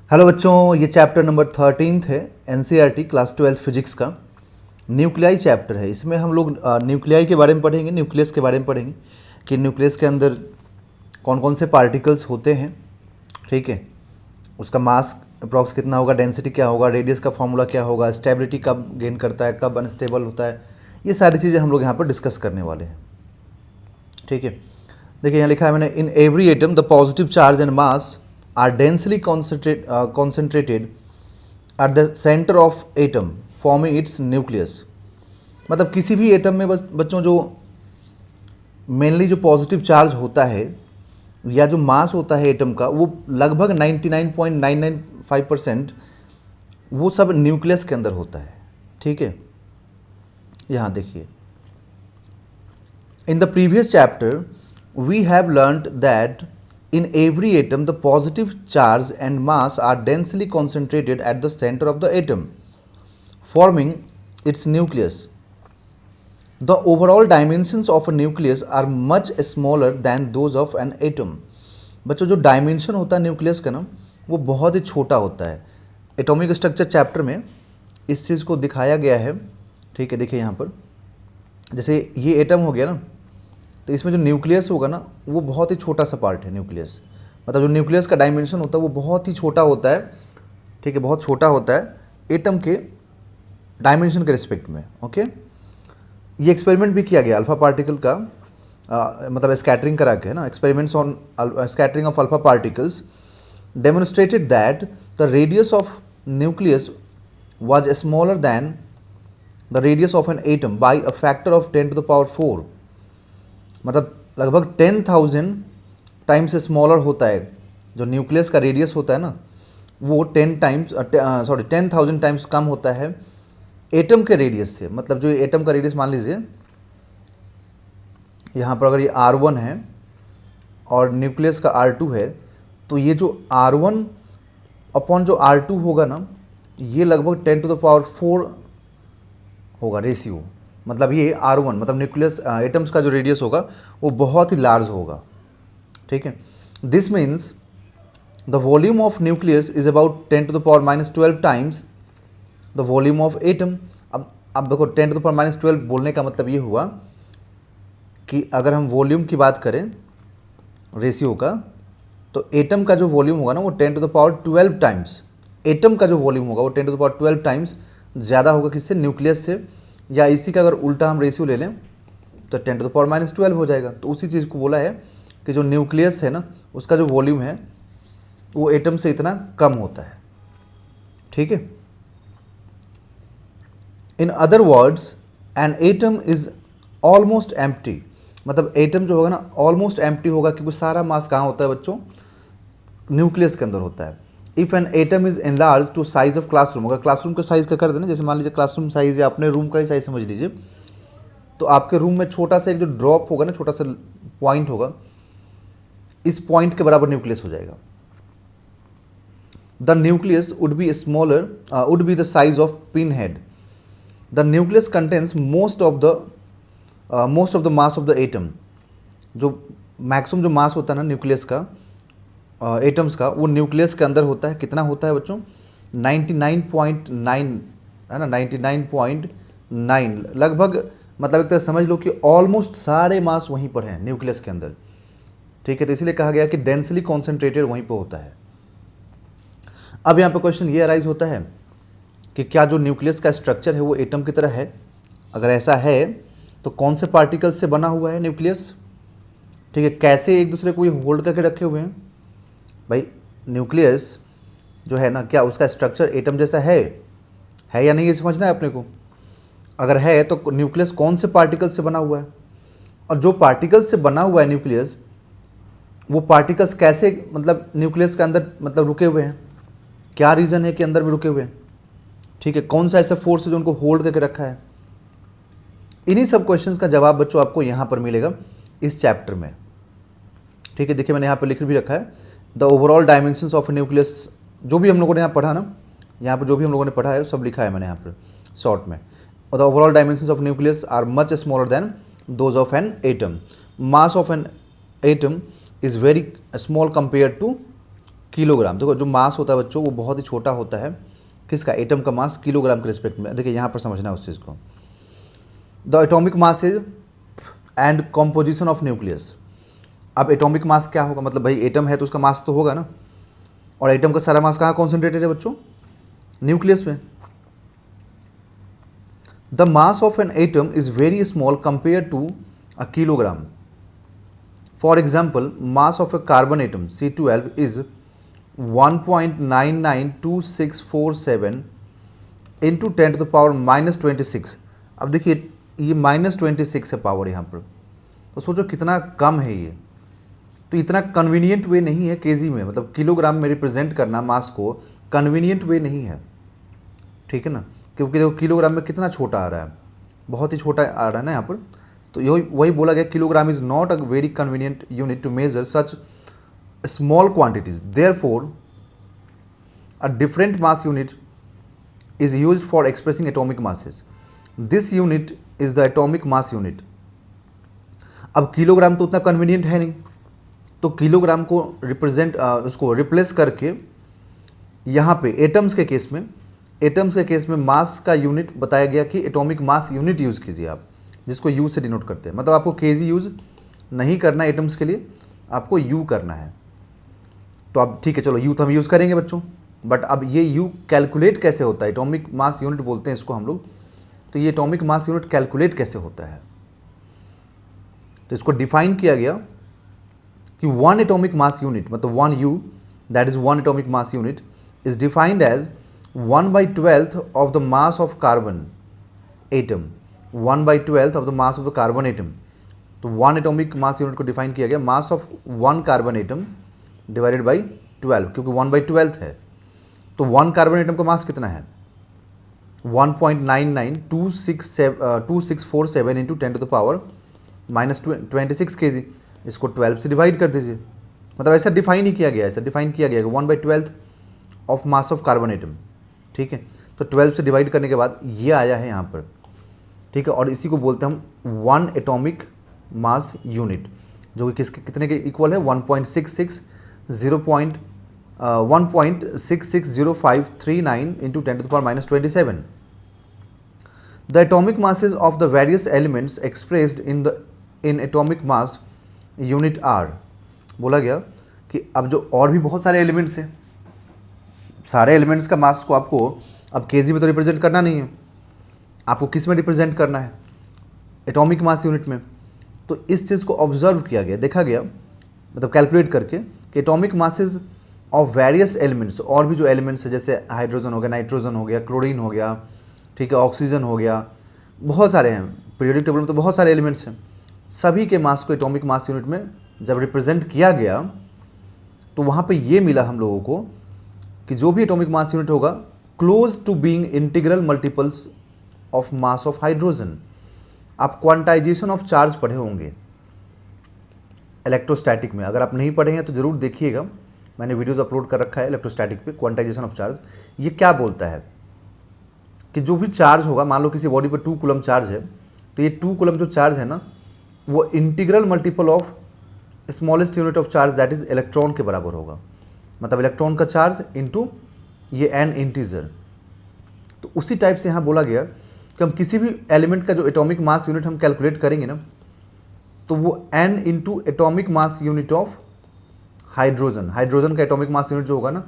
Hello बच्चों, ये chapter number 13 है एनसीईआरटी क्लास 12 फिजिक्स का। न्यूक्लियाई चैप्टर है। इसमें हम लोग न्यूक्लियाई के बारे में पढ़ेंगे, न्यूक्लियस के बारे में पढ़ेंगे कि न्यूक्लियस के अंदर कौन कौन से पार्टिकल्स होते हैं। ठीक है, उसका मास अप्रॉक्स कितना होगा, डेंसिटी क्या होगा, रेडियस का फॉर्मूला क्या होगा, स्टेबिलिटी कब गेन करता है, कब अनस्टेबल होता है, ये सारी चीज़ें हम लोग यहाँ पर डिस्कस करने वाले हैं। ठीक है, देखिए यहाँ लिखा है मैंने, in every atom the positive charge and mass are densely concentrated at the center of atom forming its nucleus। मतलब किसी भी एटम में बच्चों जो मेनली जो पॉजिटिव चार्ज होता है या जो मास होता है एटम का, वो लगभग 99.995% वो सब न्यूक्लियस के अंदर होता है। ठीक है, यहाँ देखिए, in the previous chapter we have learned that in every atom the positive charge and mass are densely concentrated at the center of the atom forming its nucleus। The overall dimensions of a nucleus are much smaller than those of an atom। बच्चों जो dimension होता है nucleus का ना, वो बहुत ही छोटा होता है। एटॉमिक स्ट्रक्चर चैप्टर में इस चीज़ को दिखाया गया है। ठीक है, देखिए यहाँ पर जैसे ये एटम हो गया ना, तो इसमें जो न्यूक्लियस होगा ना, वो बहुत ही छोटा सा पार्ट है न्यूक्लियस। मतलब जो न्यूक्लियस का डायमेंशन होता है वो बहुत ही छोटा होता है। ठीक है, बहुत छोटा होता है एटम के डायमेंशन के रिस्पेक्ट में। ओके, ये एक्सपेरिमेंट भी किया गया अल्फा पार्टिकल का, मतलब स्कैटरिंग करा के, है ना, experiments on scattering of alpha particles demonstrated that the radius of nucleus was smaller than the radius of an atom by a factor of 10 to the power 4। मतलब लगभग 10,000 टाइम्स स्मॉलर होता है जो न्यूक्लियस का रेडियस होता है ना, वो 10,000 टाइम्स कम होता है एटम के रेडियस से। मतलब जो एटम का रेडियस मान लीजिए यहाँ पर अगर ये R1 है और न्यूक्लियस का R2 है, तो ये जो R1 अपॉन जो R2 होगा ना, ये लगभग 10 to the power 4 होगा रेशियो। मतलब ये R1 मतलब न्यूक्लियस एटम्स का जो रेडियस होगा वो बहुत ही लार्ज होगा। ठीक है, this means the volume of nucleus is about 10 to the power -12 times the volume of atom. अब देखो 10 to the power -12 बोलने का मतलब ये हुआ कि अगर हम वॉल्यूम की बात करें रेशियो का, तो एटम का जो वॉल्यूम होगा ना वो 10 to the power 12 times, atom का जो वॉल्यूम होगा वो 10 to the power 12 टाइम्स ज़्यादा होगा किससे, न्यूक्लियस से। या इसी का अगर उल्टा हम रेशियो ले लें तो 10 to the power -12 हो जाएगा। तो उसी चीज़ को बोला है कि जो न्यूक्लियस है ना, उसका जो वॉल्यूम है वो एटम से इतना कम होता है। ठीक है, in other words N atom is almost empty. मतलब एटम जो होगा ना ऑलमोस्ट एम्प्टी होगा, क्योंकि सारा मास कहाँ होता है बच्चों, न्यूक्लियस के अंदर होता है। If an atom is enlarge to size of classroom, अगर क्लासरूम का साइज़ का कर देना, जैसे मान लीजिए क्लासरूम साइज़ या अपने रूम का ही साइज़ समझ लीजिए, तो आपके रूम में छोटा सा एक जो ड्रॉप होगा ना, छोटा सा पॉइंट होगा, इस पॉइंट के बराबर न्यूक्लियस हो जाएगा। The nucleus would be smaller, would be the size of pin head. The nucleus contains most of the mass of the atom. जो मैक्सिमम जो मास होता है ना न्यूक्लियस का, एटम्स का, वो न्यूक्लियस के अंदर होता है। कितना होता है बच्चों, 99.9, है ना, 99.9 लगभग। मतलब एक तरह समझ लो कि ऑलमोस्ट सारे मास वहीं पर हैं न्यूक्लियस के अंदर। ठीक है, तो इसीलिए कहा गया कि डेंसली कॉन्सेंट्रेटेड वहीं पर होता है। अब यहाँ पर क्वेश्चन ये अराइज होता है कि क्या जो न्यूक्लियस का स्ट्रक्चर है वो एटम की तरह है? अगर ऐसा है तो कौन से पार्टिकल्स से बना हुआ है न्यूक्लियस? ठीक है, कैसे एक दूसरे को ये होल्ड करके रखे हुए हैं? भाई न्यूक्लियस जो है ना, क्या उसका स्ट्रक्चर एटम जैसा है या नहीं, ये समझना है अपने को। अगर है तो न्यूक्लियस कौन से पार्टिकल्स से बना हुआ है, और जो पार्टिकल्स से बना हुआ है न्यूक्लियस, वो पार्टिकल्स कैसे मतलब न्यूक्लियस के अंदर मतलब रुके हुए हैं, क्या रीज़न है कि अंदर में रुके हुए हैं। ठीक है, कौन सा ऐसा फोर्स है जो उनको होल्ड करके रखा है। इन्हीं सब क्वेश्चंस का जवाब बच्चों आपको यहाँ पर मिलेगा इस चैप्टर में। ठीक है, देखिए मैंने यहाँ पर लिख भी रखा है, the overall dimensions of nucleus. जो भी हम लोगों ने यहाँ पढ़ा ना, यहाँ पर जो भी हम लोगों ने पढ़ा है सब लिखा है मैंने यहाँ पर शॉर्ट में। The overall dimensions of nucleus are much smaller than those of an atom. Mass of an atom is very small compare to kilogram. देखो जो मास होता है बच्चों वो बहुत ही छोटा होता है, किसका, एटम का मास किलोग्राम के रिस्पेक्ट में। देखिए यहाँ पर समझना है उस चीज़ को। The atomic mass is and composition of nucleus. अब एटॉमिक मास क्या होगा, मतलब भाई एटम है तो उसका मास तो होगा ना, और एटम का सारा मास कहाँ कॉन्सेंट्रेटेड है बच्चों, न्यूक्लियस में। The mass of an atom is very small compare to a kilogram. For example mass of a carbon atom C12 is 1.992647 into 10⁻⁻26। अब देखिए ये -26 है पावर यहाँ पर, तो सोचो कितना कम है ये। तो इतना कन्वीनियंट वे नहीं है केजी में, मतलब किलोग्राम में रिप्रेजेंट करना मास को कन्वीनियंट वे नहीं है, ठीक है ना, क्योंकि देखो किलोग्राम में कितना छोटा आ रहा है, बहुत ही छोटा आ रहा है ना यहाँ पर। तो यही वही बोला गया, kilogram is not a very convenient unit to measure such small quantities, therefore a different mass unit is used for expressing atomic masses. This unit is the atomic mass unit. अब किलोग्राम तो उतना convenient है नहीं, तो kilogram को उसको replace करके यहाँ पे एटम्स के केस में मास का यूनिट बताया गया कि एटॉमिक मास यूनिट यूज़ कीजिए आप, जिसको यू से डिनोट करते हैं। मतलब आपको केजी यूज़ नहीं करना है एटम्स के लिए, आपको यू करना है। तो अब ठीक है, चलो यू तो हम यूज़ करेंगे बच्चों, बट अब ये यू कैलकुलेट कैसे होता है, एटॉमिक मास यूनिट बोलते हैं इसको हम लोग। तो ये एटॉमिक मास यूनिट कैलकुलेट कैसे होता है, तो इसको डिफाइन किया गया कि वन एटॉमिक मास यूनिट, मतलब one u, that is one atomic mass unit, is defined as 1/12 of the mass of carbon atom. 1/12 of the mass of the carbon atom. तो वन एटॉमिक मास यूनिट को define किया गया mass of one carbon atom divided by 12, क्योंकि 1/12 है। तो one carbon atom का मास कितना है, 1.992647 इंटू 10⁻⁻26 kg। इसको 12 से डिवाइड कर दीजिए, मतलब ऐसा डिफाइन ही किया गया, ऐसा डिफाइन किया गया 1/12 of mass of carbon atom, ठीक है। तो 12 से डिवाइड करने के बाद ये आया है यहाँ पर, ठीक है। और इसी को बोलते हैं हम वन एटॉमिक मास यूनिट, जो कि किसके कितने के इक्वल है, 1.660539 into 10⁻⁻27। The atomic masses of the various elements expressed in atomic mass unit are. बोला गया कि अब जो और भी बहुत सारे एलिमेंट्स हैं, सारे एलिमेंट्स का मास को आपको अब केजी में तो रिप्रेजेंट करना नहीं है, आपको किस में रिप्रेजेंट करना है, एटॉमिक मास यूनिट में। तो इस चीज़ को ऑब्जर्व किया गया, देखा गया, मतलब कैलकुलेट करके कि atomic masses of various elements, और भी जो एलिमेंट्स है जैसे हाइड्रोजन हो गया, नाइट्रोजन हो गया, क्लोरीन हो गया, ठीक है, ऑक्सीजन हो गया, बहुत सारे हैं, पीरियोडिक टेबल में तो बहुत सारे एलिमेंट्स हैं। सभी के मास को एटॉमिक मास यूनिट में जब रिप्रेजेंट किया गया तो वहाँ पे ये मिला हम लोगों को कि जो भी एटॉमिक मास यूनिट होगा close to being integral multiples of mass of hydrogen. आप क्वांटाइजेशन ऑफ चार्ज पढ़े होंगे इलेक्ट्रोस्टैटिक में, अगर आप नहीं पढ़े हैं तो ज़रूर देखिएगा, मैंने वीडियोज़ अपलोड कर रखा है इलेक्ट्रोस्टैटिक पे, क्वांटाइजेशन ऑफ चार्ज। ये क्या बोलता है कि जो भी चार्ज होगा, मान लो किसी बॉडी पर 2 कूलम चार्ज है, तो ये 2 कूलम जो चार्ज है ना, वो integral multiple of smallest unit of charge that is electron के बराबर होगा। मतलब इलेक्ट्रॉन का चार्ज इंटू ये एन इंटीजर। तो उसी टाइप से यहाँ बोला गया कि हम किसी भी एलिमेंट का जो एटॉमिक मास यूनिट हम कैलकुलेट करेंगे ना, तो वो n into atomic mass unit of hydrogen, hydrogen का एटॉमिक मास यूनिट जो होगा ना,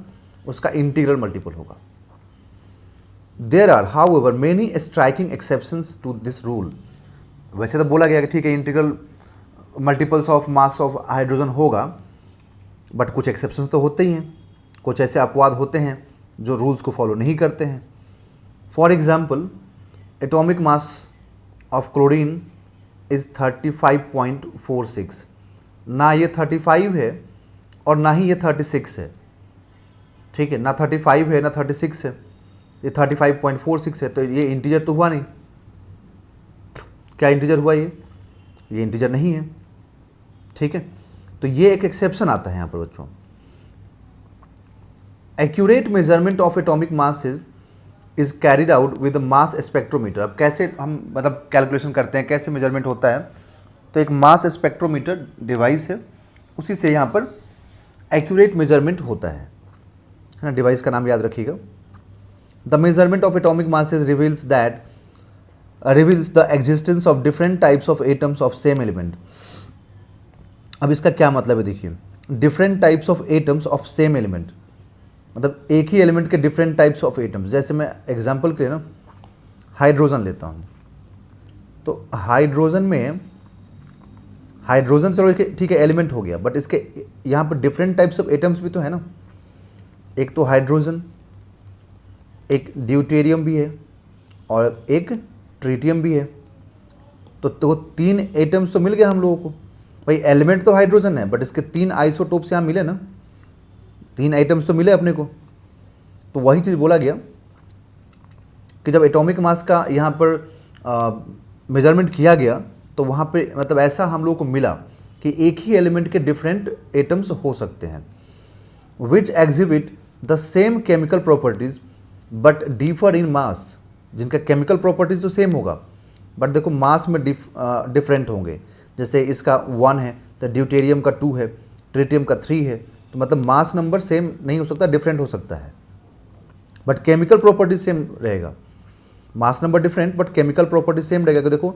उसका इंटीग्रल मल्टीपल होगा। There are however many striking exceptions to this rule. वैसे तो बोला गया कि ठीक है integral multiples of mass of hydrogen होगा, बट कुछ एक्सेप्शंस तो होते ही हैं, कुछ ऐसे अपवाद होते हैं जो रूल्स को फॉलो नहीं करते हैं। For example atomic mass of chlorine is 35.46। ना ये 35 है और ना ही ये 36 है, ठीक है, ना 35 है ना 36 है, ये 35.46 है। तो ये इंटीजर तो हुआ नहीं, क्या इंटीजर हुआ ये इंटीजर नहीं है, ठीक है। तो ये एक एक्सेप्शन आता है यहाँ पर बच्चों। Accurate measurement of atomic masses is carried out with mass spectrometer. अब कैसे हम मतलब कैलकुलेशन करते हैं, कैसे मेजरमेंट होता है, तो एक मास स्पेक्ट्रोमीटर डिवाइस है, उसी से यहाँ पर एक्यूरेट मेजरमेंट होता है। है ना, डिवाइस का नाम याद रखिएगा। The measurement of atomic masses reveals the existence of different types of atoms of same element. अब इसका क्या मतलब है देखिए, different types of atoms of same element मतलब एक ही एलिमेंट के डिफरेंट टाइप्स ऑफ एटम्स। जैसे मैं एग्जांपल के लिए ना हाइड्रोजन लेता हूँ, तो हाइड्रोजन चलो ठीक है एलिमेंट हो गया, बट इसके यहाँ पर डिफरेंट टाइप्स ऑफ एटम्स भी तो है ना। एक तो हाइड्रोजन, एक ड्यूटेरियम भी है और एक ट्रिटियम भी है। तो 3 एटम्स तो मिल गए हम लोगों को। भाई एलिमेंट तो हाइड्रोजन है, बट इसके 3 आइसोटोप्स यहाँ मिले ना, 3 आइटम्स तो मिले अपने को। तो वही चीज़ बोला गया कि जब एटॉमिक मास का यहाँ पर मेजरमेंट किया गया तो वहाँ पे मतलब ऐसा हम लोगों को मिला कि एक ही एलिमेंट के डिफरेंट एटम्स हो सकते हैं, which exhibit the same chemical properties but differ in mass. जिनका केमिकल प्रॉपर्टीज तो सेम होगा, बट देखो मास में डिफरेंट होंगे। जैसे इसका 1 है तो ड्यूटेरियम का 2 है, ट्रिटियम का 3 है, तो मतलब मास नंबर सेम नहीं हो सकता, डिफरेंट हो सकता है, बट केमिकल प्रॉपर्टीज सेम रहेगा। Mass number different but chemical properties same रहेगा। देखो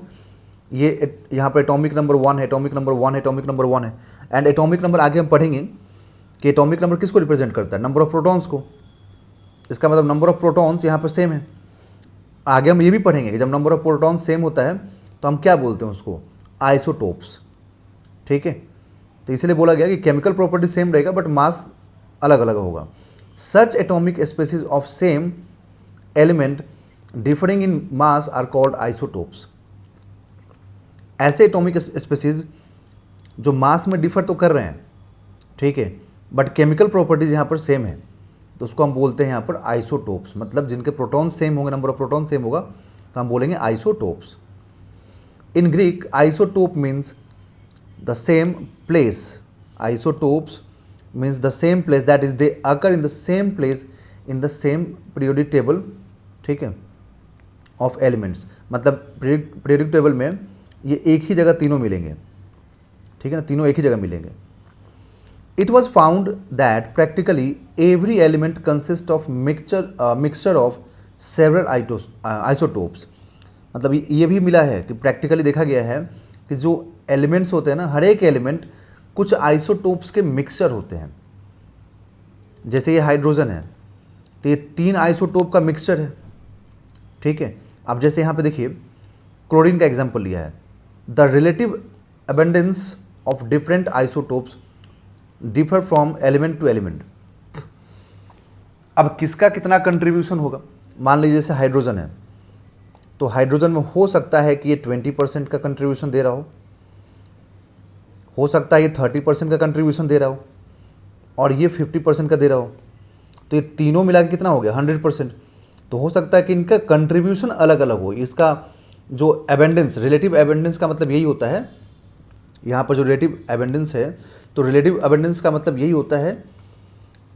ये यहाँ पर एटॉमिक नंबर 1 है, एटॉमिक नंबर 1 है, एटॉमिक नंबर 1 है, एंड एटॉमिक नंबर आगे हम पढ़ेंगे कि एटॉमिक नंबर किसको रिप्रेजेंट करता है, नंबर ऑफ प्रोटॉन्स को। इसका मतलब नंबर ऑफ प्रोटॉन्स यहाँ पर सेम है। आगे हम ये भी पढ़ेंगे कि जब नंबर ऑफ प्रोटॉन्स सेम होता है तो हम क्या बोलते हैं उसको, आइसोटोप्स। ठीक है, तो इसलिए बोला गया कि केमिकल प्रॉपर्टी सेम रहेगा बट मास अलग अलग होगा। Such atomic species of same element differing in mass are called isotopes. ऐसे एटॉमिक स्पेसीज जो मास में डिफर तो कर रहे हैं, ठीक है, बट केमिकल प्रॉपर्टीज यहाँ पर सेम है, तो उसको हम बोलते हैं यहाँ पर आइसोटोप्स। मतलब जिनके प्रोटॉन सेम होंगे, नंबर ऑफ प्रोटॉन सेम होगा, तो हम बोलेंगे isotopes. In Greek isotope means the same place. Isotopes means the same place, that is they occur in the same place in the same periodic table, ठीक है, of elements. मतलब periodic table में ये एक ही जगह तीनों मिलेंगे, ठीक है ना, तीनों एक ही जगह मिलेंगे। It was found that practically every element consists of mixture of several isotopes। मतलब ये भी मिला है कि प्रैक्टिकली देखा गया है कि जो एलिमेंट्स होते हैं ना, हर एक एलिमेंट कुछ आइसोटोप्स के मिक्सचर होते हैं। जैसे ये हाइड्रोजन है तो ये 3 आइसोटोप का मिक्सचर है, ठीक है। अब जैसे यहाँ पे देखिए क्लोरीन का एग्जाम्पल लिया है, the relative abundance of different isotopes differ from element to element. अब किसका कितना कंट्रीब्यूशन होगा, मान लीजिए जैसे हाइड्रोजन है, तो हाइड्रोजन में हो सकता है कि ये 20% का कंट्रीब्यूशन दे रहा हो सकता है ये 30% का कंट्रीब्यूशन दे रहा हो, और ये 50% का दे रहा हो, तो ये तीनों मिला के कितना हो गया 100%। तो हो सकता है कि इनका कंट्रीब्यूशन अलग अलग हो। इसका जो एबेंडेंस, रिलेटिव एबेंडेंस का मतलब यही होता है, यहाँ पर जो रिलेटिव एबेंडेंस है, तो रिलेटिव अबेंडेंस का मतलब यही होता है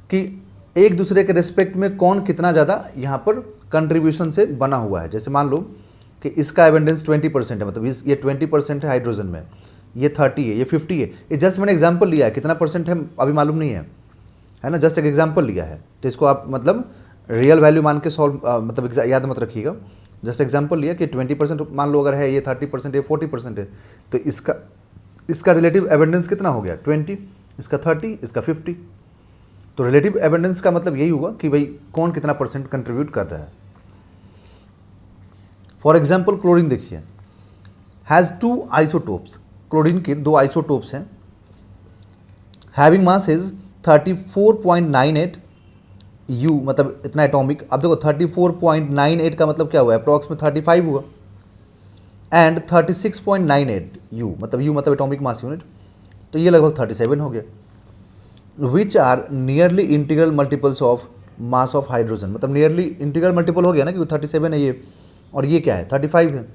कि एक दूसरे के रिस्पेक्ट में कौन कितना ज़्यादा यहाँ पर कंट्रीब्यूशन से बना हुआ है। जैसे मान लो कि इसका अबेंडेंस 20% है, मतलब ये 20% है हाइड्रोजन में, ये 30 है, ये 50 है। ये जस्ट मैंने एग्जाम्पल लिया है, कितना परसेंट है अभी मालूम नहीं है ना, जस्ट एक एग्जाम्पल लिया है। तो इसको आप मतलब रियल वैल्यू मान के सॉल्व मतलब याद मत रखिएगा, जस्ट एग्जाम्पल लिया कि 20% मान लो अगर है, ये 30% है, 40% है, तो इसका रिलेटिव एबेंडेंस कितना हो गया 20, इसका 30, इसका 50। तो रिलेटिव एबेंडेंस का मतलब यही हुआ कि भाई कौन कितना परसेंट कंट्रीब्यूट कर रहा है। फॉर एग्जाम्पल क्लोरीन देखिए, हैज़ 2 आइसोटोप्स। क्लोरीन के 2 आइसोटोप्स हैं, हैविंग मास इज 34.98 U, मतलब इतना एटॉमिक। अब देखो 34.98 का मतलब क्या हुआ, अप्रॉक्स में 35 हुआ, एंड 36.98 U, मतलब U मतलब एटॉमिक मास यूनिट, तो ये लगभग 37 हो गया। Which are nearly integral multiples of mass of hydrogen, मतलब नियरली इंटीग्रल मल्टीपल हो गया ना, क्योंकि 37 है ये, और ये क्या है 35 है।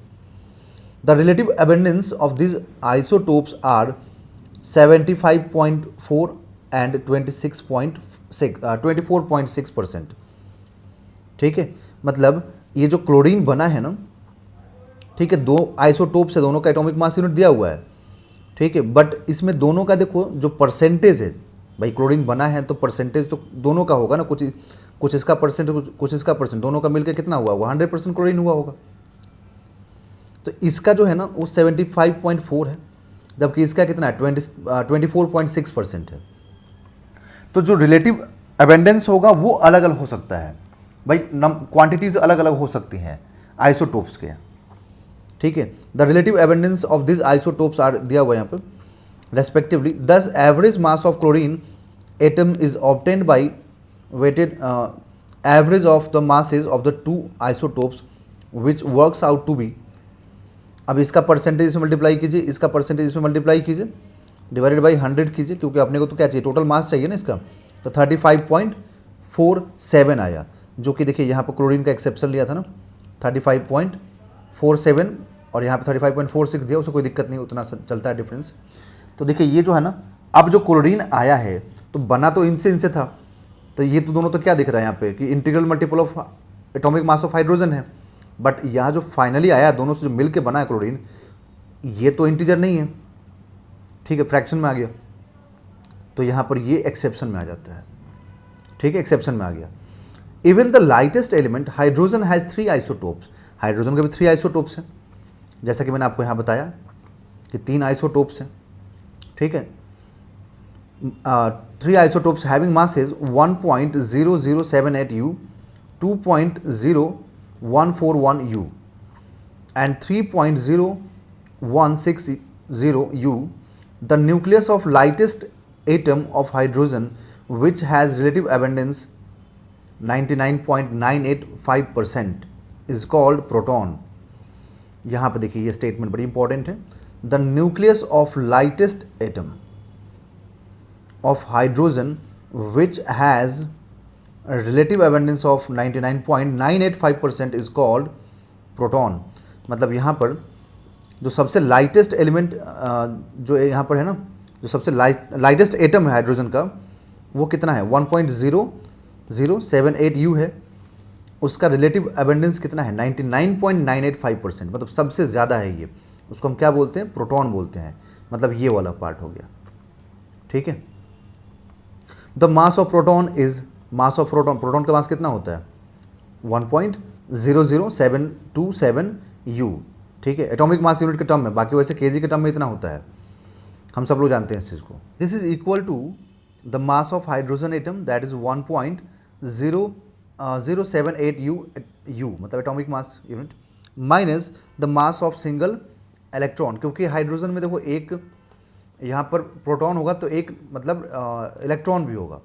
The relative abundance of this isotopes are 75.4 and 24.6%। ठीक है, मतलब ये जो क्लोरीन बना है ना, ठीक है, 2 आइसोटोप से, दोनों का एटॉमिक मास यूनिट दिया हुआ है, ठीक है, बट इसमें दोनों का देखो जो परसेंटेज है, भाई क्लोरीन बना है तो परसेंटेज तो दोनों का होगा ना, कुछ इसका परसेंट कुछ इसका परसेंट, दोनों का मिलकर कितना हुआ होगा, 100% क्लोरीन हुआ होगा। तो इसका जो है ना वो 75.4 है, जबकि इसका कितना है 24.6% है। तो जो रिलेटिव अबेंडेंस होगा वो अलग अलग हो सकता है भाई, क्वांटिटीज अलग अलग हो सकती हैं आइसोटोप्स के, ठीक है। The relative abundance of this isotopes are दिया हुआ यहाँ पे respectively. Thus average mass of chlorine atom is obtained by weighted average of the masses of the two isotopes which works out to be. अब इसका percentage इसमें multiply कीजिए, इसका percentage इसमें मल्टीप्लाई कीजिए, डिवाइडेड बाई 100 कीजिए, क्योंकि अपने को तो क्या चाहिए, टोटल मास चाहिए ना इसका। तो 35.47 आया, जो कि देखिए यहाँ पर क्लोरीन का एक्सेप्शन लिया था ना 35.47, और यहाँ पे 35.46 दिया, उससे कोई दिक्कत नहीं, उतना चलता है डिफरेंस। तो देखिए ये जो है ना, अब जो क्लोरीन आया है तो बना तो इनसे था, तो ये तो दोनों तो क्या दिख रहा है यहाँ पे कि integral multiple of atomic mass of hydrogen है। बट यहाँ जो फाइनली आया दोनों से जो मिल के बना है क्लोरीन, ये तो इंटीजर नहीं है, ठीक है, फ्रैक्शन में आ गया। तो यहाँ पर ये एक्सेप्शन में आ जाता है, ठीक है, एक्सेप्शन में आ गया। Even the lightest element hydrogen has 3 isotopes, hydrogen के भी 3 आइसोटोप्स हैं, जैसा कि मैंने आपको यहाँ बताया कि 3 आइसोटोप्स हैं, ठीक है। 3 isotopes having masses 1.0078 U, 2.0141 U and 3.0160 U. The nucleus of lightest atom of hydrogen, which has relative abundance 99.985%, is called proton. यहाँ पे देखिए ये स्टेटमेंट बड़ी इंपॉर्टेंट है। The nucleus of lightest atom of hydrogen which has relative abundance of 99.985% is called proton. मतलब यहाँ पर जो सबसे लाइटेस्ट एलिमेंट जो यहाँ पर है ना, जो सबसे लाइटेस्ट एटम है हाइड्रोजन का, वो कितना है 1.0078 U है। उसका रिलेटिव अबेंडेंस कितना है 99.985%, मतलब सबसे ज़्यादा है ये। उसको हम क्या बोलते हैं, प्रोटॉन बोलते हैं। मतलब ये वाला पार्ट हो गया, ठीक है। The mass of proton is, mass of proton, proton का मास कितना होता है 1.00727 U, ठीक है, एटॉमिक मास यूनिट के टर्म में। बाकी वैसे केजी के टर्म में इतना होता है, हम सब लोग जानते हैं इस चीज़ को। This is equal to the mass of hydrogen atom that is 1.078 U, मतलब atomic mass unit, minus the mass of single electron. क्योंकि हाइड्रोजन में देखो एक यहाँ पर प्रोटॉन होगा तो एक मतलब इलेक्ट्रॉन भी होगा,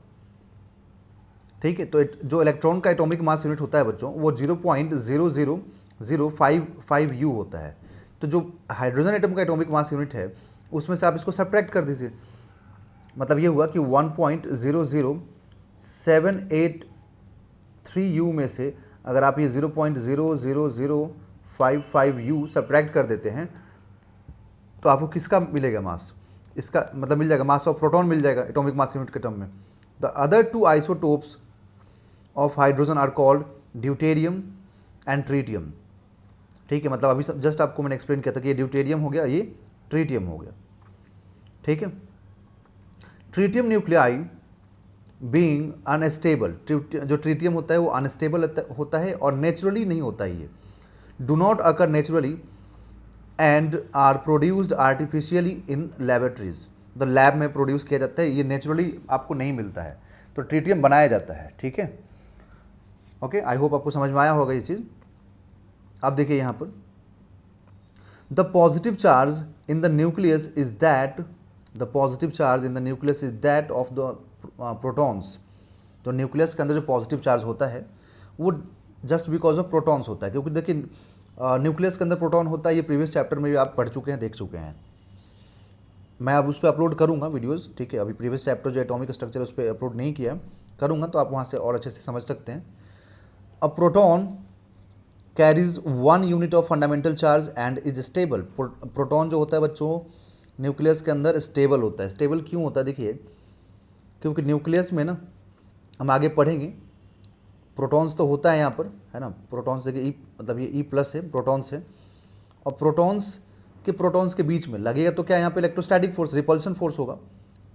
ठीक है। तो जो इलेक्ट्रॉन का एटॉमिक मास यूनिट होता है बच्चों, वो 0.00055 U होता है। तो जो हाइड्रोजन एटम का एटॉमिक मास यूनिट है उसमें से आप इसको सब्ट्रैक्ट कर दीजिए, मतलब ये हुआ कि 1.00783 U में से अगर आप ये 0.00055 U सब्ट्रैक्ट कर देते हैं तो आपको किसका मिलेगा मास, इसका मतलब मिल जाएगा, मास ऑफ प्रोटॉन मिल जाएगा एटॉमिक मास यूनिट के टर्म में। The other 2 isotopes of hydrogen are called deuterium and tritium, ठीक है। मतलब अभी जस्ट आपको मैंने एक्सप्लेन किया था कि ये ड्यूटेरियम हो गया, ये ट्रीटियम हो गया, ठीक है। ट्रीटियम न्यूक्लियाई बीइंग अनस्टेबल, जो ट्रीटियम होता है वो अनस्टेबल होता है और नेचुरली नहीं होता है, ये do not occur naturally and are produced artificially in laboratories. तो लैब में प्रोड्यूस किया जाता है, ये नेचुरली आपको नहीं मिलता है, तो ट्रीटियम बनाया जाता है, ठीक है। ओके, आई होप आपको समझ में आया होगा ये चीज़। अब देखिए यहाँ पर the positive charge in the nucleus is that, the positive charge in the nucleus is that of the protons. तो न्यूक्लियस के अंदर जो पॉजिटिव चार्ज होता है वो जस्ट बिकॉज ऑफ प्रोटॉन्स होता है, क्योंकि देखिए न्यूक्लियस के अंदर प्रोटॉन होता है, ये प्रीवियस चैप्टर में भी आप पढ़ चुके हैं, देख चुके हैं। मैं अब उस पर अपलोड करूँगा वीडियोज़, ठीक है। अभी प्रीवियस चैप्टर जो एटॉमिक स्ट्रक्चर उस पर अपलोड नहीं किया, करूँगा तो आप वहाँ से और अच्छे से समझ सकते हैं। A proton carries 1 unit of fundamental charge and is stable. Proton जो होता है बच्चों न्यूक्लियस के अंदर स्टेबल होता है। स्टेबल क्यों होता है, देखिए क्योंकि न्यूक्लियस में ना, हम आगे पढ़ेंगे, प्रोटॉन्स तो होता है यहाँ पर, है ना। प्रोटॉन्स देखिए मतलब ये E+ है, प्रोटॉन्स है, और प्रोटॉन्स के बीच में लगेगा तो क्या यहाँ पे इलेक्ट्रोस्टैटिक फोर्स, रिपल्सन फोर्स होगा।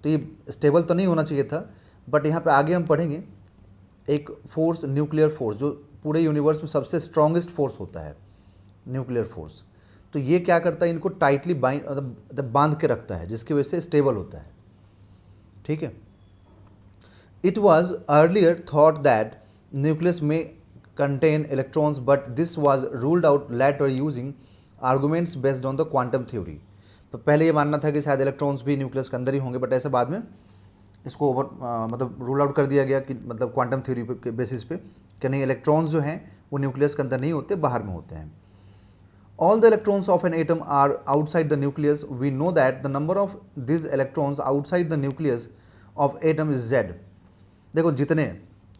तो ये स्टेबल तो नहीं होना चाहिए था, बट यहाँ पे आगे हम पढ़ेंगे एक फोर्स, न्यूक्लियर फोर्स, जो पूरे यूनिवर्स में सबसे स्ट्रॉन्गेस्ट फोर्स होता है, न्यूक्लियर फोर्स। तो ये क्या करता है, इनको टाइटली बांध के रखता है, जिसकी वजह से स्टेबल होता है। ठीक है। It was earlier thought that nucleus में contain electrons, but this was ruled out later using arguments based on the quantum theory। तो पहले ये मानना था कि शायद इलेक्ट्रॉन्स भी न्यूक्लियस के अंदर ही होंगे, बट ऐसे बाद में इसको मतलब रूल आउट कर दिया गया कि मतलब क्वांटम थ्योरी के बेसिस पे कि नहीं, इलेक्ट्रॉन्स जो हैं वो न्यूक्लियस के अंदर नहीं होते, बाहर में होते हैं। All the electrons of an atom are outside the nucleus. We know that the number of this electrons outside the nucleus of atom is Z. देखो जितने,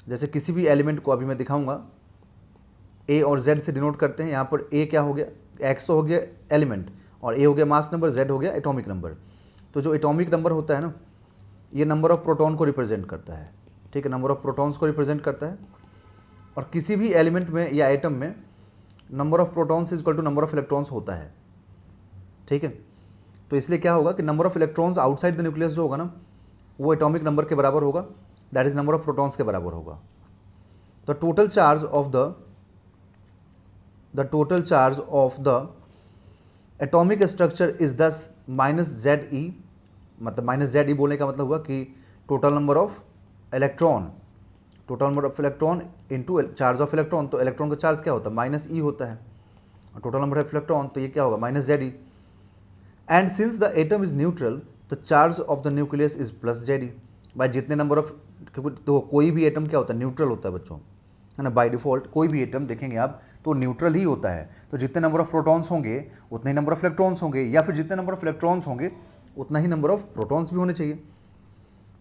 जैसे किसी भी एलिमेंट को अभी मैं दिखाऊंगा, ए और जेड से डिनोट करते हैं। यहाँ पर ए क्या हो गया, एक्स तो हो गया एलिमेंट, और ए हो गया मास नंबर, जेड हो गया एटॉमिक नंबर। तो जो एटॉमिक नंबर होता है ना, ये नंबर ऑफ प्रोटॉन को रिप्रेजेंट करता है। ठीक है, नंबर ऑफ प्रोटॉन्स को रिप्रेजेंट करता है। और किसी भी एलिमेंट में या एटम में number of protons is equal to number of electrons होता है। ठीक है, तो इसलिए क्या होगा कि number of electrons outside the nucleus जो होगा ना, वो एटॉमिक नंबर के बराबर होगा, that is number of protons के बराबर होगा। The total charge of the atomic structure is thus minus Z e. मतलब माइनस जेड ई बोलने का मतलब हुआ कि total number of electron into charge of electron. तो इलेक्ट्रॉन का चार्ज क्या होता है, माइनस ई होता है, और टोटल नंबर ऑफ इलेक्ट्रॉन, तो ये क्या होगा, minus Z e. And since the atom is neutral, the charge of the nucleus is plus Z e. By जितने नंबर ऑफ, क्योंकि तो कोई भी एटम क्या होता है, न्यूट्रल होता है बच्चों, है ना। बाय डिफॉल्ट कोई भी एटम देखेंगे आप तो न्यूट्रल ही होता है। तो जितने नंबर ऑफ प्रोटॉन्स होंगे उतने ही नंबर ऑफ इलेक्ट्रॉन्स होंगे, या फिर जितने नंबर ऑफ इलेक्ट्रॉन्स होंगे उतना ही नंबर ऑफ प्रोटॉन्स भी होने चाहिए।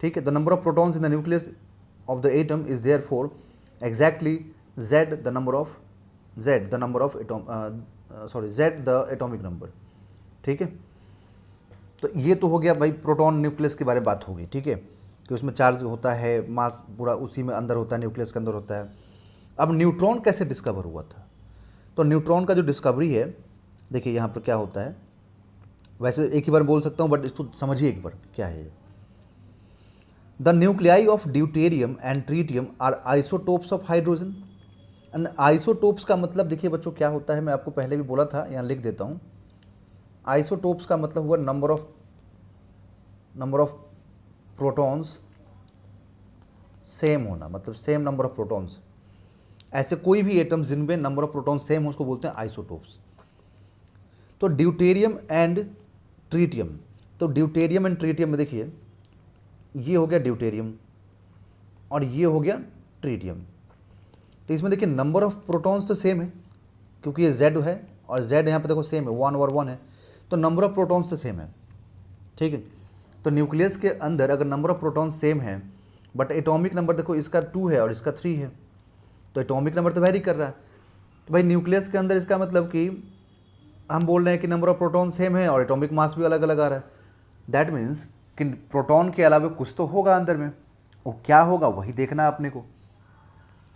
ठीक है, the number of protons in the nucleus of the atom is therefore exactly Z the atomic number. ठीक है, तो ये तो हो गया भाई प्रोटॉन न्यूक्लियस के बारे में बात होगी। ठीक है, कि उसमें चार्ज होता है, मास पूरा उसी में अंदर होता है, न्यूक्लियस के अंदर होता है। अब न्यूट्रॉन कैसे डिस्कवर हुआ था, तो न्यूट्रॉन का जो डिस्कवरी है, देखिए यहाँ पर क्या होता है, वैसे एक ही बार बोल सकता हूँ बट इसको समझिए एक बार क्या है। The nuclei of deuterium and tritium are isotopes of hydrogen. And isotopes का मतलब देखिए बच्चों क्या होता है, मैं आपको पहले भी बोला था, यहाँ लिख देता हूँ। आइसोटोप्स का मतलब हुआ नंबर ऑफ प्रोटॉन्स सेम होना, मतलब सेम नंबर ऑफ प्रोटॉन्स। ऐसे कोई भी एटम जिनमें नंबर ऑफ प्रोटॉन सेम हो उसको बोलते हैं आइसोटोप्स। तो ड्यूटेरियम एंड ट्रीटियम, तो ड्यूटेरियम एंड ट्रीटियम में देखिए, ये हो गया ड्यूटेरियम और ये हो गया ट्रीटियम। तो इसमें देखिए नंबर ऑफ प्रोटॉन्स तो सेम है, क्योंकि ये Z है और Z यहाँ पे देखो सेम है, 1 और 1 है, तो नंबर ऑफ प्रोटॉन्स तो सेम है। ठीक है, तो न्यूक्लियस के अंदर अगर नंबर ऑफ प्रोटॉन्स सेम है बट एटॉमिक नंबर देखो इसका 2 है और इसका 3 है, तो एटॉमिक नंबर तो वेरी कर रहा है। तो भाई न्यूक्लियस के अंदर इसका मतलब कि हम बोल रहे हैं कि नंबर ऑफ प्रोटॉन सेम है और एटॉमिक मास भी अलग अलग आ रहा है। दैट मीन्स कि प्रोटॉन के अलावा कुछ तो होगा अंदर में, वो क्या होगा वही देखना है अपने को।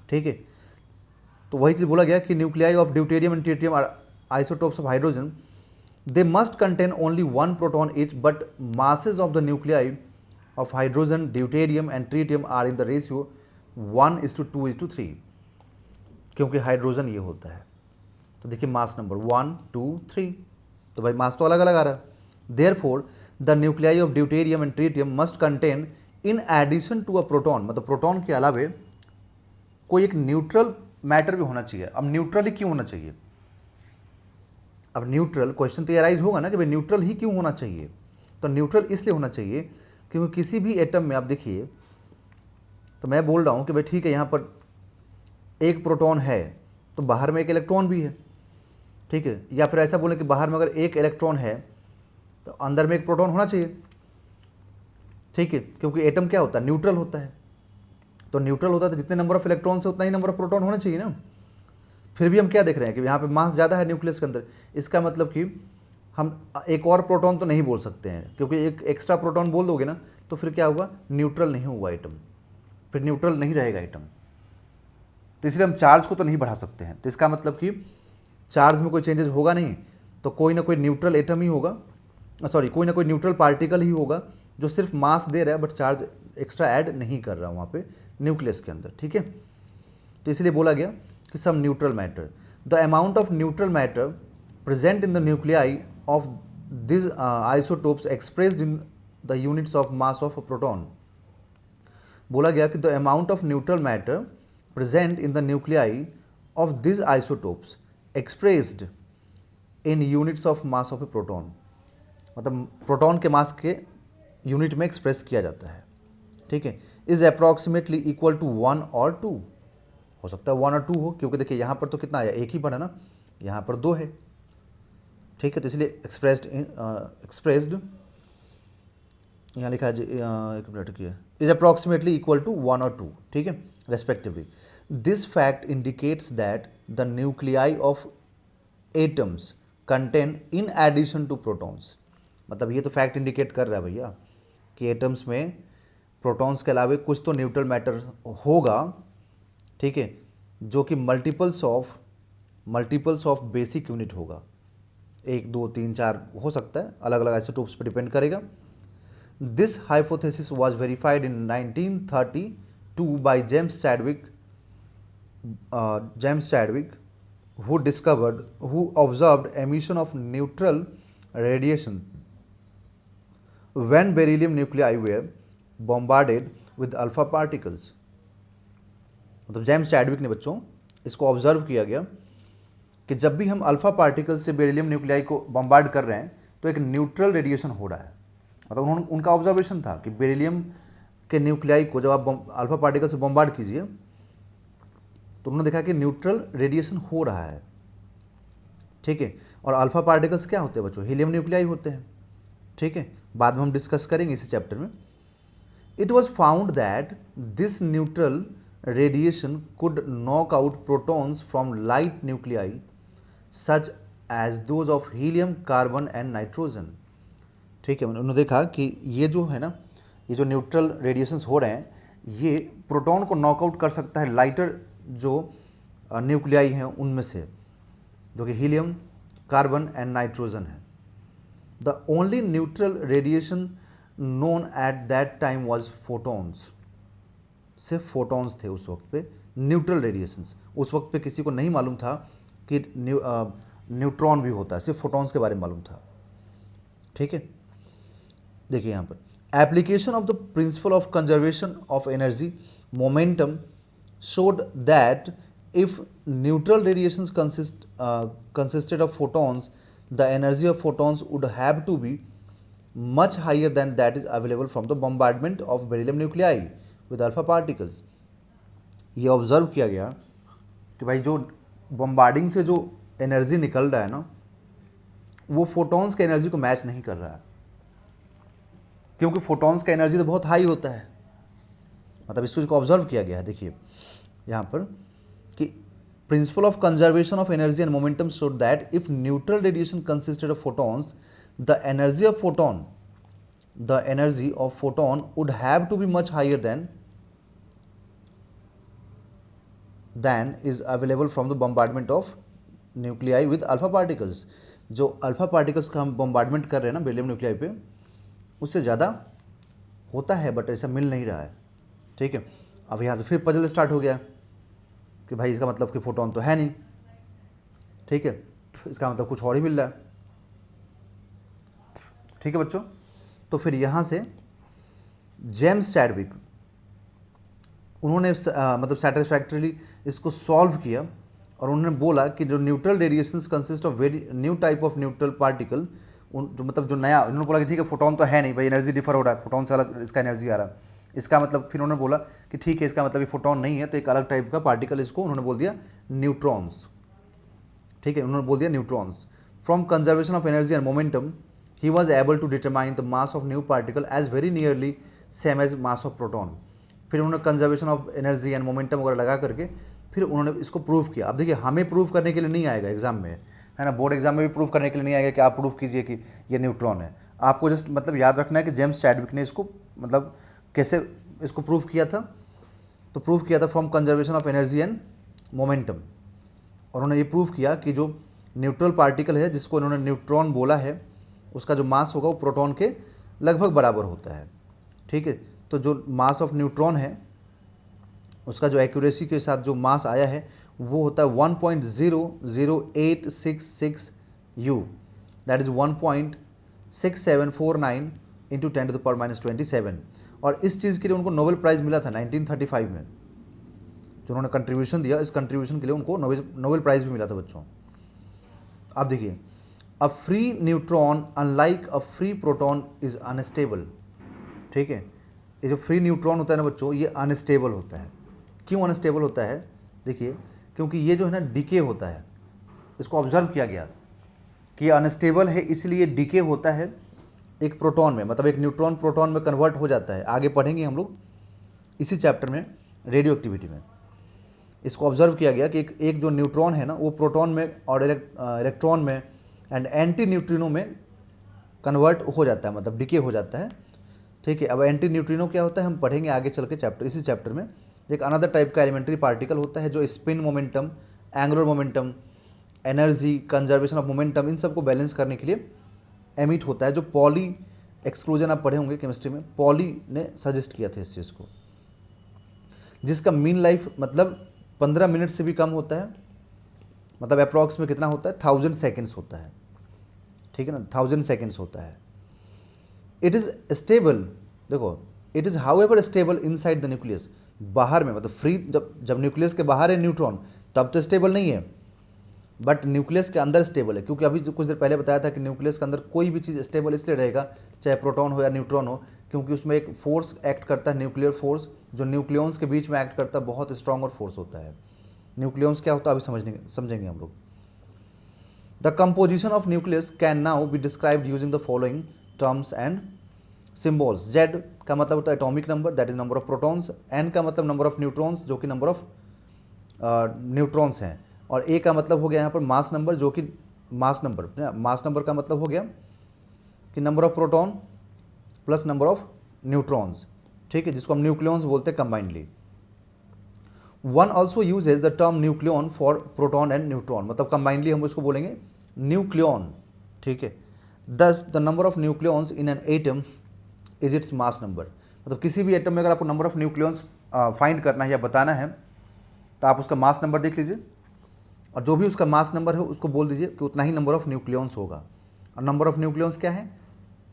ठीक है, तो वही चीज़ बोला गया कि nuclei of deuterium and tritium are isotopes of hydrogen. They must contain only 1 proton each, but masses of the nuclei of hydrogen, deuterium and tritium are in the ratio 1:2:3, क्योंकि हाइड्रोजन ये होता है। तो देखिए मास नंबर 1, 2, 3, तो भाई मास तो अलग अलग आ रहा है। Therefore the nuclei of deuterium and tritium must contain in addition to a proton, मतलब प्रोटॉन के अलावे कोई एक न्यूट्रल मैटर भी होना चाहिए। अब न्यूट्रल ही क्यों होना चाहिए, अब न्यूट्रल क्वेश्चन तो राइज होगा ना कि भाई न्यूट्रल ही क्यों होना चाहिए। तो न्यूट्रल इसलिए होना चाहिए क्योंकि किसी भी एटम में आप देखिए, तो मैं बोल रहा हूँ कि भाई ठीक है यहाँ पर एक प्रोटॉन है तो बाहर में एक इलेक्ट्रॉन भी है। ठीक है, या फिर ऐसा बोलें कि बाहर में अगर एक इलेक्ट्रॉन है तो अंदर में एक प्रोटॉन होना चाहिए। ठीक है, क्योंकि एटम क्या होता है, न्यूट्रल होता है। तो न्यूट्रल होता है तो जितने नंबर ऑफ इलेक्ट्रॉन्स है उतना ही नंबर ऑफ प्रोटॉन होना चाहिए ना। फिर भी हम क्या देख रहे हैं कि यहाँ पे मास ज़्यादा है न्यूक्लियस के अंदर, इसका मतलब कि हम एक और प्रोटॉन तो नहीं बोल सकते हैं, क्योंकि एक एक्स्ट्रा प्रोटॉन बोल दोगे ना तो फिर क्या हुआ, न्यूट्रल नहीं हुआ एटम, फिर न्यूट्रल नहीं रहेगा एटम। तो इसलिए हम चार्ज को तो नहीं बढ़ा सकते हैं। तो इसका मतलब कि चार्ज में कोई चेंजेस होगा नहीं, तो कोई ना कोई न्यूट्रल एटम ही होगा, सॉरी कोई ना कोई न्यूट्रल पार्टिकल ही होगा जो सिर्फ मास दे रहा है बट चार्ज एक्स्ट्रा ऐड नहीं कर रहा वहाँ पे न्यूक्लियस के अंदर, ठीक है। तो इसलिए बोला गया कि some neutral matter, the amount of neutral matter present in the nuclei of this isotopes expressed in the units of mass of proton. बोला गया कि the amount of neutral matter present in the nuclei of this isotopes expressed in units of mass of a proton, मतलब proton के mass के unit में express किया जाता है, ठीक है, इज अप्रॉक्सीमेटली इक्वल टू 1 और 2। हो सकता है 1 और 2 हो, क्योंकि देखिए यहाँ पर तो कितना आया, एक ही पड़ा ना, यहाँ पर 2 है, ठीक है। तो इसलिए एक्सप्रेस्ड यहाँ लिखा है, एक मिनट की है, इज अप्रॉक्सीमेटली इक्वल टू 1 और 2, ठीक है, respectively. This fact indicates that the nuclei of atoms contain in addition to protons, मतलब ये तो फैक्ट इंडिकेट कर रहा है भैया कि एटम्स में प्रोटॉन्स के अलावा कुछ तो न्यूट्रल मैटर होगा, ठीक है, जो कि मल्टीपल्स ऑफ बेसिक यूनिट होगा, 1 2 3 4 हो सकता है, अलग अलग आइसोटोप्स पर डिपेंड करेगा। This hypothesis was verified in 1932 by James Chadwick who observed emission of neutral radiation when beryllium nuclei were bombarded with alpha particles। मतलब जेम्स चैडविक ने बच्चों इसको ऑब्जर्व किया गया कि जब भी हम अल्फा पार्टिकल्स से बेरिलियम न्यूक्लियाई को बम्बार्ड कर रहे हैं तो एक न्यूट्रल रेडिएशन हो रहा है। मतलब उनका ऑब्जर्वेशन था कि बेरिलियम के न्यूक्लियाई को जब आप अल्फा पार्टिकल से बम्बार्ड कीजिए तो उन्होंने देखा कि न्यूट्रल रेडिएशन हो रहा है, ठीक है। और अल्फा पार्टिकल्स क्या होते हैं बच्चों, हीलियम न्यूक्लियाई होते हैं, ठीक है, बाद में हम डिस्कस करेंगे इसी चैप्टर में। It was found that this neutral radiation could knock out protons from light nuclei such as those of helium, carbon and nitrogen, ठीक है। उन्होंने देखा कि ये जो है ना, ये जो न्यूट्रल रेडिएशंस हो रहे हैं ये प्रोटॉन को नॉकआउट कर सकता है लाइटर जो न्यूक्लियाई हैं उनमें से, जो कि हीलियम, कार्बन एंड नाइट्रोजन है। The only neutral radiation known at that time was photons, सिर्फ फोटॉन्स थे उस वक्त पे न्यूट्रल रेडिएशंस। उस वक्त पे किसी को नहीं मालूम था कि न्यूट्रॉन भी होता है, सिर्फ फोटॉन्स के बारे में मालूम था, ठीक है। देखिए यहाँ पर application of the principal of conservation of energy momentum showed that if neutral radiations consisted of photons, the energy of photons would have to be much higher than that is available from the bombardment of beryllium nuclei with alpha particles। ये observe किया गया कि भाई जो bombarding से जो energy निकल रहा है ना वो फोटॉन्स के एनर्जी को मैच नहीं कर रहा है, क्योंकि फोटॉन्स का एनर्जी तो बहुत हाई होता है। मतलब इस चीज़ को ऑब्जर्व किया गया है। देखिए यहाँ पर कि principle of conservation of energy and momentum showed that if neutral radiation consisted of photons the energy of photon would have to be much higher than is available from the bombardment of nuclei with alpha particles. जो alpha particles का हम bombardment कर रहे हैं ना beryllium nuclei पे, उससे ज़्यादा होता है बट ऐसा मिल नहीं रहा है, ठीक है। अब यहाँ से फिर पजल स्टार्ट हो गया कि भाई इसका मतलब कि फोटोन तो है नहीं, ठीक है, इसका मतलब कुछ और ही मिल रहा है, ठीक है बच्चों। तो फिर यहाँ से जेम्स चैडविक उन्होंने मतलब सेटिस्फैक्टरीली इसको सॉल्व किया और उन्होंने बोला कि जो neutral radiations consist of very new type of neutral particle, जो मतलब जो नया, उन्होंने बोला कि ठीक है फोटोन तो है नहीं भाई, एनर्जी डिफर हो रहा है, फोटोन से अलग इसका एनर्जी आ रहा है, इसका मतलब फिर उन्होंने बोला कि ठीक है इसका मतलब ये फोटोन नहीं है तो एक अलग टाइप का पार्टिकल, इसको उन्होंने बोल दिया न्यूट्रॉन्स, ठीक है, उन्होंने बोल दिया neutrons. From conservation of energy and momentum he was able to determine the mass of new particle as very nearly same as mass of proton. फिर उन्होंने conservation of energy and momentum वगैरह लगा करके फिर उन्होंने इसको प्रूव किया। अब देखिए हमें प्रूव करने के लिए नहीं आएगा एग्जाम में, है ना, बोर्ड एग्जाम में भी प्रूव करने के लिए नहीं आएगा कि आप प्रूव कीजिए कि ये न्यूट्रॉन है। आपको जस्ट मतलब याद रखना है कि जेम्स चैडविक ने इसको मतलब कैसे इसको प्रूव किया था, तो प्रूव किया था from conservation of energy and momentum. और उन्होंने ये प्रूव किया कि जो न्यूट्रल पार्टिकल है जिसको इन्होंने न्यूट्रॉन बोला है, उसका जो मास होगा वो प्रोटॉन के लगभग बराबर होता है। ठीक है, तो जो मास ऑफ न्यूट्रॉन है उसका जो एक्यूरेसी के साथ जो मास आया है वो होता है 1.00866 U, दैट इज़ 1.6749 इंटू 10⁻⁻27। और इस चीज़ के लिए उनको नोबेल प्राइज़ मिला था 1935 में। जो उन्होंने कंट्रीब्यूशन दिया, इस कंट्रीब्यूशन के लिए उनको नोबेल प्राइज़ भी मिला था बच्चों। अब देखिए, a free neutron unlike a free proton is unstable. ठीक है, ये जो फ्री न्यूट्रॉन होता है ना बच्चों, ये अनस्टेबल होता है। क्यों अनस्टेबल होता है? देखिए, क्योंकि ये जो है ना डिके होता है, इसको ऑब्जर्व किया गया कि ये अनस्टेबल है, इसलिए डिके होता है एक प्रोटॉन में, मतलब एक न्यूट्रॉन प्रोटॉन में कन्वर्ट हो जाता है। आगे पढ़ेंगे हम लोग इसी चैप्टर में रेडियो एक्टिविटी में। इसको ऑब्जर्व किया गया कि एक जो न्यूट्रॉन है ना वो प्रोटॉन में और इलेक्ट्रॉन में एंड एंटी न्यूट्रिनो में कन्वर्ट हो जाता है, मतलब डिके हो जाता है। ठीक है, अब एंटी न्यूट्रिनो क्या होता है हम पढ़ेंगे आगे चल के चैप्टर, इसी चैप्टर में। एक अनदर टाइप का एलिमेंट्री पार्टिकल होता है जो spin momentum, angular momentum, energy, conservation of momentum, इन सबको बैलेंस करने के लिए एमिट होता है। जो पॉली एक्सक्लूजन आप पढ़े होंगे केमिस्ट्री में, पॉली ने सजेस्ट किया था इस चीज़ को, जिसका मीन लाइफ मतलब 15 मिनट से भी कम होता है, मतलब अप्रॉक्स में कितना होता है 1000 सेकेंड्स होता है। ठीक है ना, 1000 सेकेंड्स होता है। इट इज़ स्टेबल, देखो it is how ever stable inside the nucleus, बाहर में मतलब फ्री, जब न्यूक्लियस के बाहर है न्यूट्रॉन तब तो स्टेबल नहीं है, बट न्यूक्लियस के अंदर स्टेबल है। क्योंकि अभी जो कुछ देर पहले बताया था कि न्यूक्लियस के अंदर कोई भी चीज़ स्टेबल इसलिए रहेगा, चाहे प्रोटॉन हो या न्यूट्रॉन हो, क्योंकि उसमें एक फोर्स एक्ट करता है, न्यूक्लियर फोर्स, जो न्यूक्लियॉन्स के बीच में एक्ट करता है, बहुत स्ट्रॉन्ग और फोर्स होता है। न्यूक्लियॉन्स क्या होता है अभी समझेंगे हम लोग। The composition of nucleus can now be described using the following terms and symbols. Z का मतलब होता है atomic number, that is number of protons. N का मतलब नंबर ऑफ न्यूट्रॉन्स, जो कि नंबर ऑफ न्यूट्रॉन्स हैं। और A का मतलब हो गया यहाँ पर मास नंबर, जो कि मास नंबर का मतलब हो गया कि number of proton plus number of neutrons. ठीक है, जिसको हम न्यूक्लियॉन्स बोलते हैं combinedly. One also uses the term nucleon for proton and neutron, मतलब कंबाइंडली हम इसको बोलेंगे न्यूक्लियॉन। ठीक है, दस the number of nucleons in an atom is its mass number, मतलब किसी भी एटम में अगर आपको नंबर ऑफ न्यूक्लियॉन्स फाइंड करना है या बताना है तो आप उसका मास नंबर देख लीजिए, और जो भी उसका मास नंबर है उसको बोल दीजिए कि उतना ही नंबर ऑफ न्यूक्लियॉन्स होगा। और नंबर ऑफ न्यूक्लियॉन्स क्या है,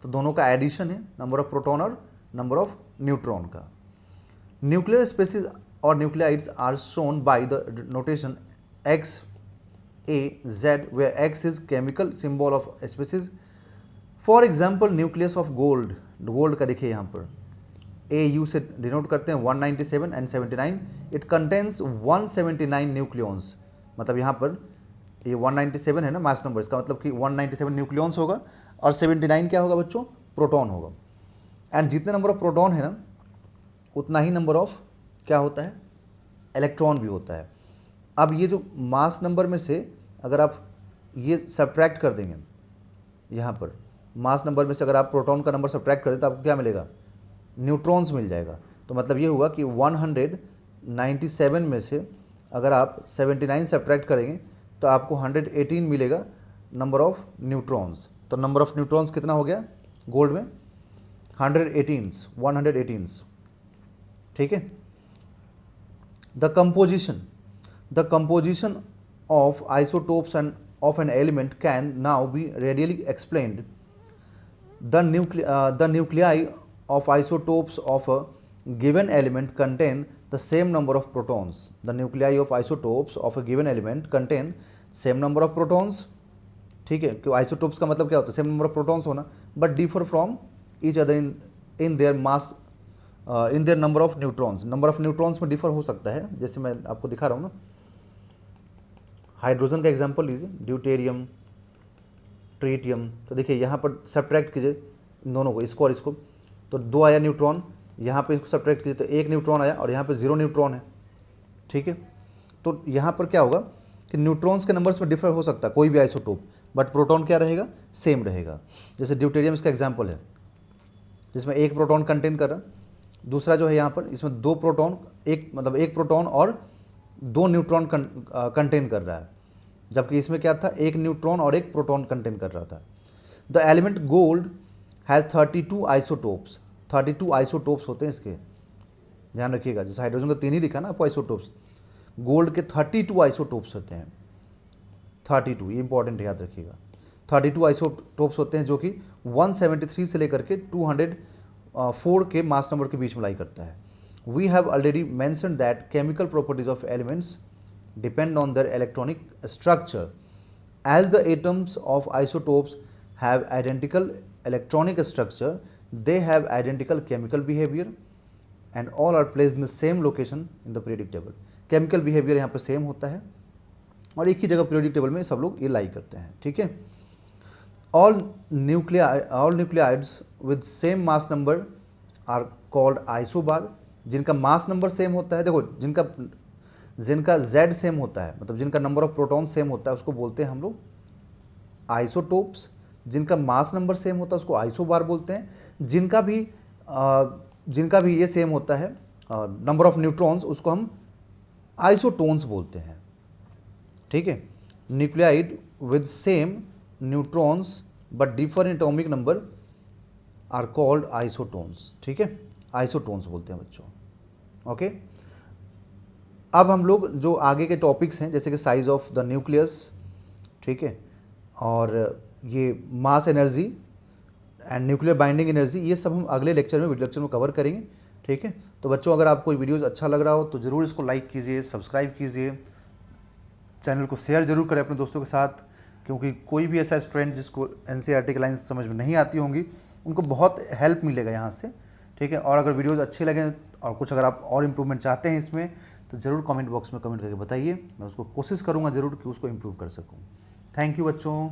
तो दोनों का एडिशन है, नंबर ऑफ प्रोटॉन और नंबर ऑफ न्यूट्रॉन का। न्यूक्लियर स्पेसिस और nuclides are shown by the notation X A Z, where X is chemical symbol of species. For example nucleus of gold, gold का देखिए यहाँ पर ए you से denote करते हैं 197 एंड 79। इट कंटेन्स 179 न्यूक्लियॉन्स, मतलब यहाँ पर ये 197 है ना मास नंबर, इसका मतलब कि 197 न्यूक्लियॉन्स होगा और 79 क्या होगा बच्चों, प्रोटॉन होगा। एंड जितने नंबर ऑफ प्रोटॉन है ना उतना ही नंबर ऑफ क्या होता है, इलेक्ट्रॉन भी होता है। अब ये जो मास नंबर में से अगर आप ये सब्ट्रैक्ट कर देंगे, यहाँ पर मास नंबर में से अगर आप प्रोटॉन का नंबर सब्ट्रैक्ट करें तो आपको क्या मिलेगा, न्यूट्रॉन्स मिल जाएगा। तो मतलब ये हुआ कि 197 में से अगर आप 79 सब्ट्रैक्ट करेंगे तो आपको 118 मिलेगा नंबर ऑफ न्यूट्रॉन्स। तो नंबर ऑफ न्यूट्रॉन्स कितना हो गया गोल्ड में, 118। ठीक है, the composition of isotopes and of an element can now be readily explained. The nuclei of isotopes of a given element contain the same number of protons. The nuclei of isotopes of a given element contain same number of protons. ठीक है, क्यों isotopes का मतलब क्या होता है, same number of protons होना, but differ from each other in their mass, in their number of neutrons. Number of neutrons में differ हो सकता है, जैसे मैं आपको दिखा रहा हूँ ना, हाइड्रोजन का एग्जाम्पल लीजिए, ड्यूटेरियम, ट्रीटियम। तो देखिए यहाँ पर सब्ट्रैक्ट कीजिए इन दोनों को, इसको और इसको, तो 2 आया न्यूट्रॉन, यहाँ पे इसको सब्ट्रैक्ट कीजिए तो 1 न्यूट्रॉन आया और यहाँ पे 0 न्यूट्रॉन है। ठीक है, तो यहाँ पर क्या होगा कि न्यूट्रॉन्स के नंबर्स में डिफर हो सकता है कोई भी आइसोटोप, बट प्रोटॉन क्या रहेगा, सेम रहेगा। जैसे ड्यूटेरियम इसका एग्जाम्पल है, जिसमें 1 प्रोटॉन कंटेन कर रहा, दूसरा जो है यहाँ पर इसमें 2 प्रोटॉन, एक प्रोटॉन और 2 न्यूट्रॉन कंटेन कर रहा है, जबकि इसमें क्या था, 1 न्यूट्रॉन और 1 प्रोटॉन कंटेन कर रहा था। The element gold has 32 isotopes. 32 isotopes होते हैं इसके, ध्यान रखिएगा। जैसे हाइड्रोजन का 3 ही दिखा ना आपको आइसोटोप्स, गोल्ड के 32 आइसोटोप्स होते हैं। 32, ये इंपॉर्टेंट है, याद रखिएगा। 32 आइसोटोप्स होते हैं जो कि 173 से लेकर के 204 के मास नंबर के बीच में लाई करता है। We have already mentioned that chemical properties of elements depend on their electronic structure. As the atoms of isotopes have identical electronic structure, they have identical chemical behavior and all are placed in the same location in the periodic table. Chemical behavior यहाँ पर same होता है और एक ही जगह periodic table में सब लोग ये लाई करते हैं, ठीक है। All nucleides with same mass number are called isobar. जिनका मास नंबर सेम होता है, देखो जिनका Z सेम होता है, मतलब जिनका नंबर ऑफ प्रोटॉन सेम होता है, उसको बोलते हैं हम लोग आइसोटोप्स। जिनका मास नंबर सेम होता है उसको आइसोबार बोलते हैं। जिनका भी ये सेम होता है नंबर ऑफ न्यूट्रॉन्स, उसको हम आइसोटोन्स बोलते हैं, ठीक है। Nuclide with same neutrons but differ in atomic number are called isotones, ठीक है, आइसोटोन्स बोलते हैं बच्चों, ओके। अब हम लोग जो आगे के टॉपिक्स हैं जैसे कि साइज ऑफ द न्यूक्लियस, ठीक है, और ये mass energy and nuclear binding energy, ये सब हम अगले लेक्चर में, वीडियो लेक्चर में कवर करेंगे, ठीक है। तो बच्चों अगर आपको वीडियोस अच्छा लग रहा हो तो ज़रूर इसको लाइक कीजिए, सब्सक्राइब कीजिए, चैनल को शेयर जरूर करें अपने दोस्तों के साथ, क्योंकि कोई भी ऐसा स्टूडेंट जिसको एनसीईआरटी की लाइन्स समझ में नहीं आती होंगी उनको बहुत हेल्प मिलेगा यहाँ से, ठीक है। और अगर वीडियोज़ अच्छे लगें और कुछ अगर आप और इम्प्रूवमेंट चाहते हैं इसमें तो ज़रूर कमेंट बॉक्स में कमेंट करके बताइए, मैं उसको कोशिश करूँगा ज़रूर कि उसको इम्प्रूव कर सकूँ। थैंक यू बच्चों।